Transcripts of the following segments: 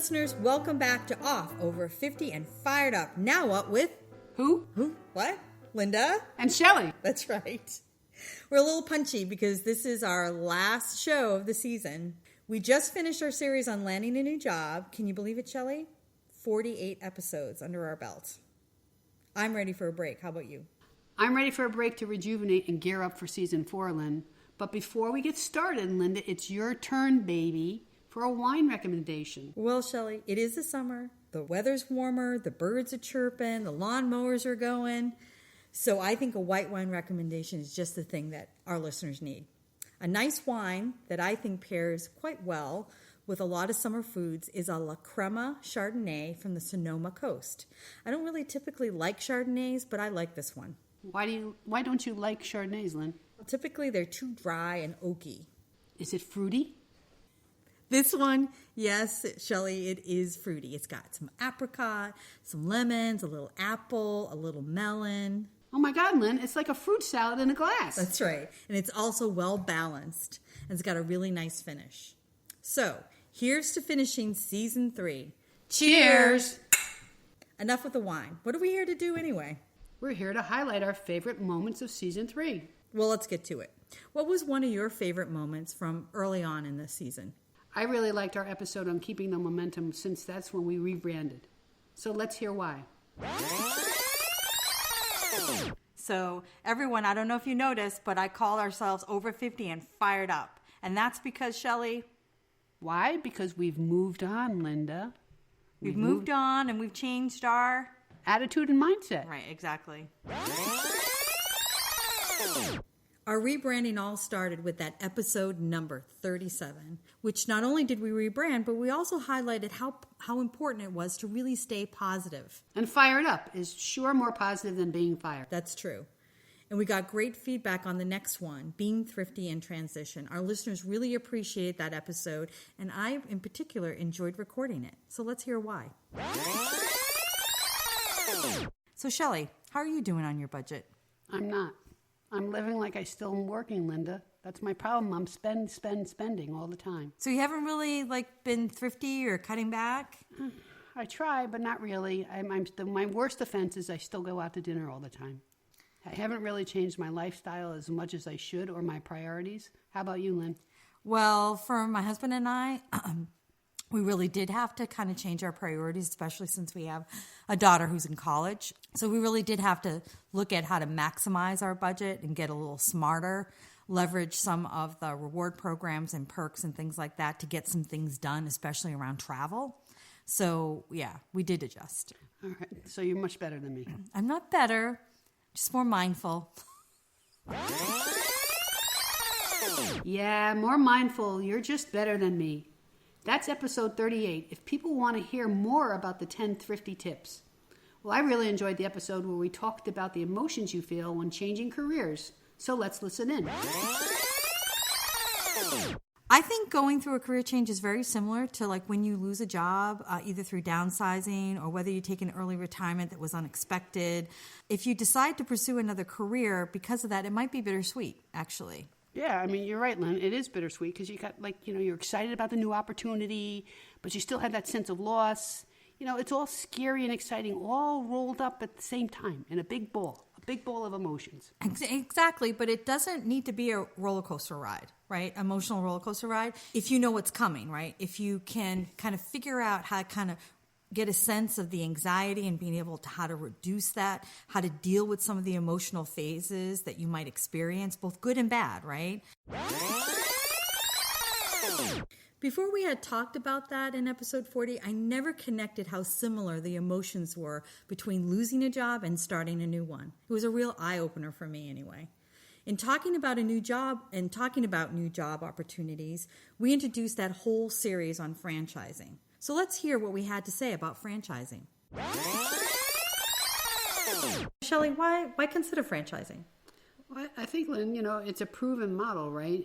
listeners, welcome back to Off Over 50 and Fired Up. Now what with... Who? What? Linda? And Shelley. That's right. We're a little punchy because this is our last show of the season. We just finished our series on landing a new job. Can you believe it, Shelley? 48 episodes under our belt. I'm ready for a break. How about you? I'm ready for a break to rejuvenate and gear up for season 4, Lynn. But before we get started, Linda, it's your turn, baby, for a wine recommendation. Well, Shelley, it is the summer. The weather's warmer. The birds are chirping. The lawnmowers are going. So I think a white wine recommendation is just the thing that our listeners need. A nice wine that I think pairs quite well with a lot of summer foods is a La Crema Chardonnay from the Sonoma coast. I don't really typically like Chardonnays, but I like this one. Why don't you like Chardonnays, Lynn? Typically, they're too dry and oaky. Is it fruity? This one, yes, Shelley, it is fruity. It's got some apricot, some lemons, a little apple, a little melon. Oh my God, Lynn, it's like a fruit salad in a glass. That's right. And it's also well balanced. And it's got a really nice finish. So, here's to finishing season 3. Cheers! Enough with the wine. What are we here to do anyway? We're here to highlight our favorite moments of season 3. Well, let's get to it. What was one of your favorite moments from early on in this season? I really liked our episode on keeping the momentum since that's when we rebranded. So let's hear why. So, everyone, I don't know if you noticed, but I call ourselves Over 50 and Fired Up. And that's because, Shelley... Why? Because we've moved on, Linda. We've moved on and we've changed our... attitude and mindset. Right, exactly. Our rebranding all started with that episode number 37, which not only did we rebrand, but we also highlighted how important it was to really stay positive. And fired up is sure more positive than being fired. That's true. And we got great feedback on the next one, being thrifty in transition. Our listeners really appreciated that episode, and I, in particular, enjoyed recording it. So let's hear why. So, Shelley, how are you doing on your budget? I'm not. I'm living like I still am working, Linda. That's my problem. I'm spending all the time. So you haven't really been thrifty or cutting back? I try, but not really. My worst offense is I still go out to dinner all the time. I haven't really changed my lifestyle as much as I should or my priorities. How about you, Lynn? Well, for my husband and I, we really did have to kind of change our priorities, especially since we have a daughter who's in college. So we really did have to look at how to maximize our budget and get a little smarter, leverage some of the reward programs and perks and things like that to get some things done, especially around travel. So, yeah, we did adjust. All right. So you're much better than me. I'm not better, just more mindful. Yeah, more mindful. You're just better than me. That's episode 38. If people want to hear more about the 10 thrifty tips. Well, I really enjoyed the episode where we talked about the emotions you feel when changing careers. So let's listen in. I think going through a career change is very similar to when you lose a job, either through downsizing or whether you take an early retirement that was unexpected. If you decide to pursue another career because of that, it might be bittersweet, actually. Yeah, I mean, you're right, Lynn. It is bittersweet because you got, you're excited about the new opportunity, but you still have that sense of loss. It's all scary and exciting, all rolled up at the same time in a big ball of emotions. Exactly, but it doesn't need to be a roller coaster ride, right? Emotional roller coaster ride. If you know what's coming, right? If you can kind of figure out how to kind of get a sense of the anxiety and being able to how to reduce that, how to deal with some of the emotional phases that you might experience, both good and bad, right? Before we had talked about that in episode 40, I never connected how similar the emotions were between losing a job and starting a new one. It was a real eye-opener for me anyway. In talking about a new job and talking about new job opportunities, we introduced that whole series on franchising. So let's hear what we had to say about franchising. Shelley, why consider franchising? Well, I think, Lynn, it's a proven model, right?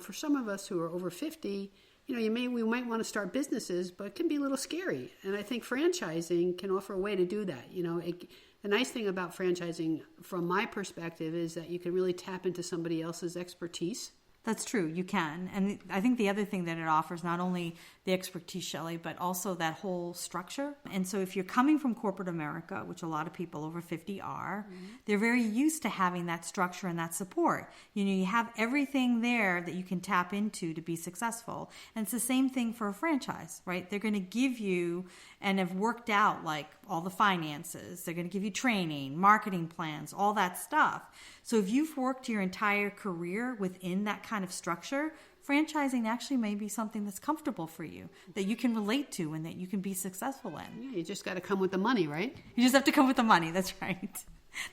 For some of us who are over 50, we might want to start businesses, but it can be a little scary. And I think franchising can offer a way to do that. The nice thing about franchising, from my perspective, is that you can really tap into somebody else's expertise. That's true. You can. And I think the other thing that it offers, not only the expertise, Shelley, but also that whole structure. And so if you're coming from corporate America, which a lot of people over 50 are, they're very used to having that structure and that support. You have everything there that you can tap into to be successful. And it's the same thing for a franchise, right? They're going to give you and have worked out like all the finances. They're going to give you training, marketing plans, all that stuff. So if you've worked your entire career within that kind of structure, franchising actually may be something that's comfortable for you, that you can relate to and that you can be successful in. Yeah, you just got to come with the money, right? You just have to come with the money. That's right.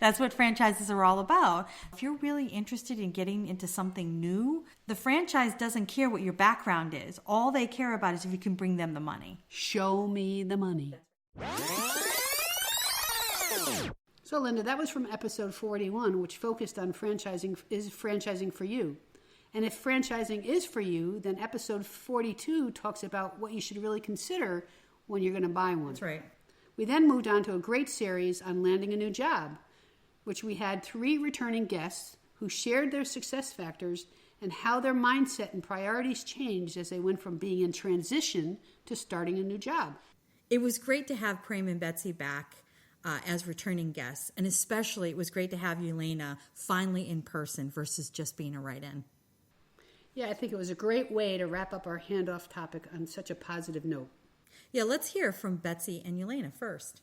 That's what franchises are all about. If you're really interested in getting into something new, the franchise doesn't care what your background is. All they care about is if you can bring them the money. Show me the money. So, Linda, that was from episode 41, which focused on franchising. Is franchising for you? And if franchising is for you, then episode 42 talks about what you should really consider when you're going to buy one. That's right. We then moved on to a great series on landing a new job, which we had 3 returning guests who shared their success factors and how their mindset and priorities changed as they went from being in transition to starting a new job. It was great to have Prem and Betsy back as returning guests, and especially it was great to have Jelena finally in person versus just being a write-in. Yeah, I think it was a great way to wrap up our handoff topic on such a positive note. Yeah, let's hear from Betsy and Jelena first.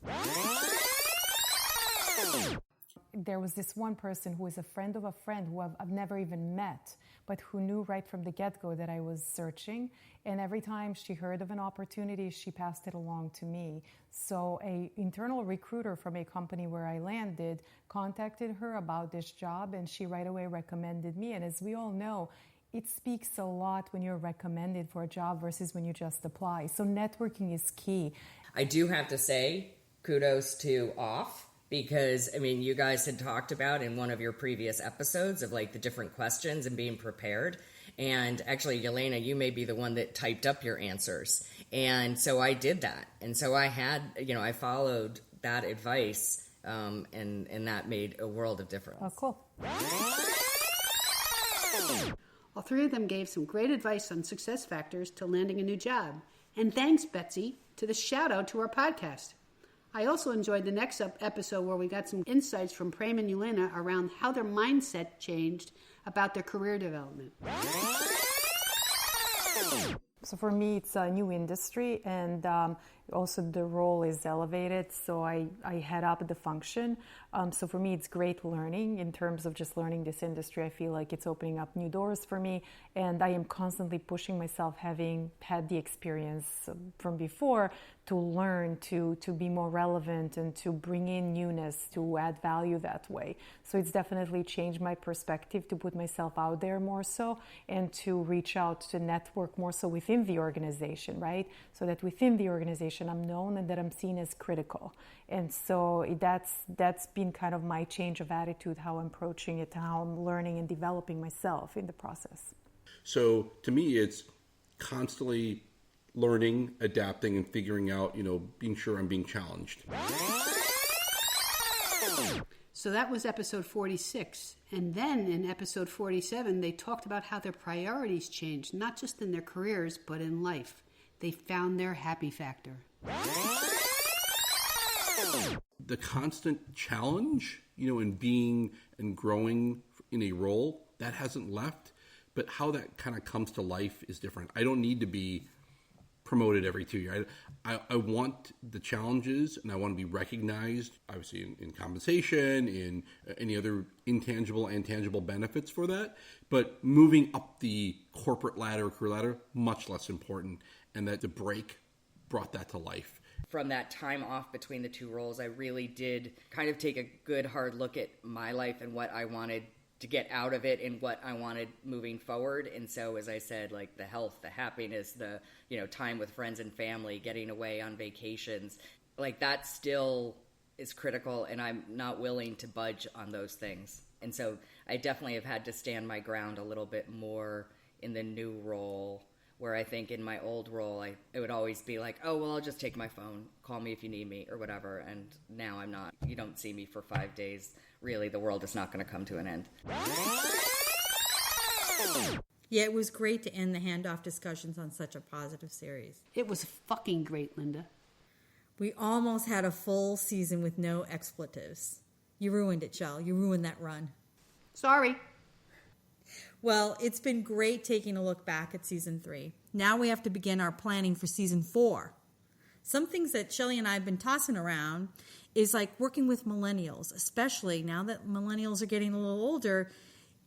There was this one person who was a friend of a friend who I've never even met, but who knew right from the get-go that I was searching. And every time she heard of an opportunity, she passed it along to me. So an internal recruiter from a company where I landed contacted her about this job, and she right away recommended me. And as we all know, it speaks a lot when you're recommended for a job versus when you just apply. So networking is key. I do have to say, kudos to Off, because, I mean, you guys had talked about in one of your previous episodes of like the different questions and being prepared. And actually, Jelena, you may be the one that typed up your answers. And so I did that. And so I had, I followed that advice, and that made a world of difference. Oh, cool. All 3 of them gave some great advice on success factors to landing a new job. And thanks, Betsy, to the shout out to our podcast. I also enjoyed the next episode where we got some insights from Prem and Jelena around how their mindset changed about their career development. So for me, it's a new industry, and also the role is elevated, so I head up the function. So for me, it's great learning in terms of just learning this industry. I feel like it's opening up new doors for me, and I am constantly pushing myself, having had the experience from before, to learn, to be more relevant and to bring in newness, to add value that way. So it's definitely changed my perspective to put myself out there more so and to reach out to network more so within the organization, right? So that within the organization I'm known and that I'm seen as critical. And so that's been kind of my change of attitude, how I'm approaching it, how I'm learning and developing myself in the process. So to me, it's constantly learning, adapting, and figuring out, being sure I'm being challenged. So that was episode 46. And then in episode 47, they talked about how their priorities changed, not just in their careers, but in life. They found their happy factor. The constant challenge, in being and growing in a role, that hasn't left. But how that kind of comes to life is different. I don't need to be promoted every 2 years. I want the challenges, and I want to be recognized, obviously in compensation, in any other intangible and tangible benefits for that. But moving up the corporate ladder, career ladder, much less important. And that the break brought that to life. From that time off between the 2 roles, I really did kind of take a good hard look at my life and what I wanted to get out of it and what I wanted moving forward. And so, as I said, like the health, the happiness, the, time with friends and family, getting away on vacations, like that still is critical, and I'm not willing to budge on those things. And so I definitely have had to stand my ground a little bit more in the new role, where I think in my old role, it would always be like, oh, well, I'll just take my phone, call me if you need me or whatever. And now I'm not. You don't see me for 5 days. Really, the world is not going to come to an end. Yeah, it was great to end the handoff discussions on such a positive series. It was fucking great, Linda. We almost had a full season with no expletives. You ruined it, Shell. You ruined that run. Sorry. Well, it's been great taking a look back at season 3. Now we have to begin our planning for season 4. Some things that Shelley and I have been tossing around is like working with millennials, especially now that millennials are getting a little older.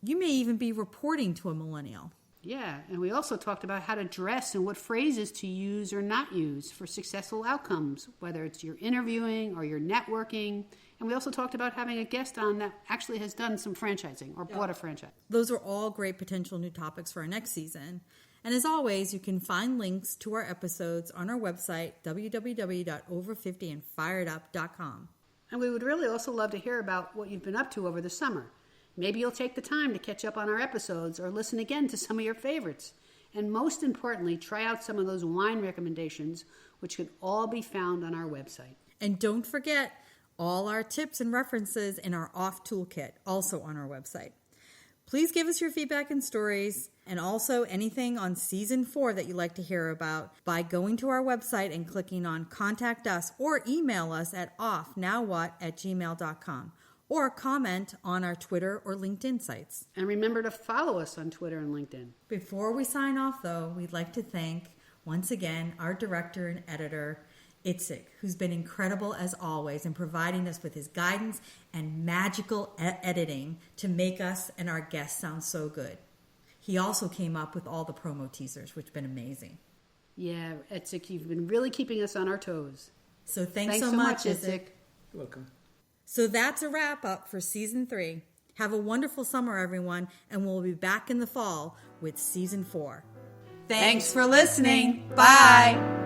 You may even be reporting to a millennial. Yeah, and we also talked about how to dress and what phrases to use or not use for successful outcomes, whether it's you're interviewing or you're networking. And we also talked about having a guest on that actually has done some franchising or bought a franchise. Those are all great potential new topics for our next season. And as always, you can find links to our episodes on our website, www.over50andfiredup.com. And we would really also love to hear about what you've been up to over the summer. Maybe you'll take the time to catch up on our episodes or listen again to some of your favorites. And most importantly, try out some of those wine recommendations, which can all be found on our website. And don't forget all our tips and references in our off toolkit, also on our website. Please give us your feedback and stories, and also anything on season 4 that you'd like to hear about by going to our website and clicking on Contact Us, or email us at offnowwhat@gmail.com, or comment on our Twitter or LinkedIn sites. And remember to follow us on Twitter and LinkedIn. Before we sign off, though, we'd like to thank, once again, our director and editor, Itzik, who's been incredible as always in providing us with his guidance and magical editing to make us and our guests sound so good. He also came up with all the promo teasers, which have been amazing. Yeah, Itzik, you've been really keeping us on our toes. So thanks so much, Itzik. You're welcome. So that's a wrap up for season 3. Have a wonderful summer, everyone, and we'll be back in the fall with season 4. Thanks for listening. Bye.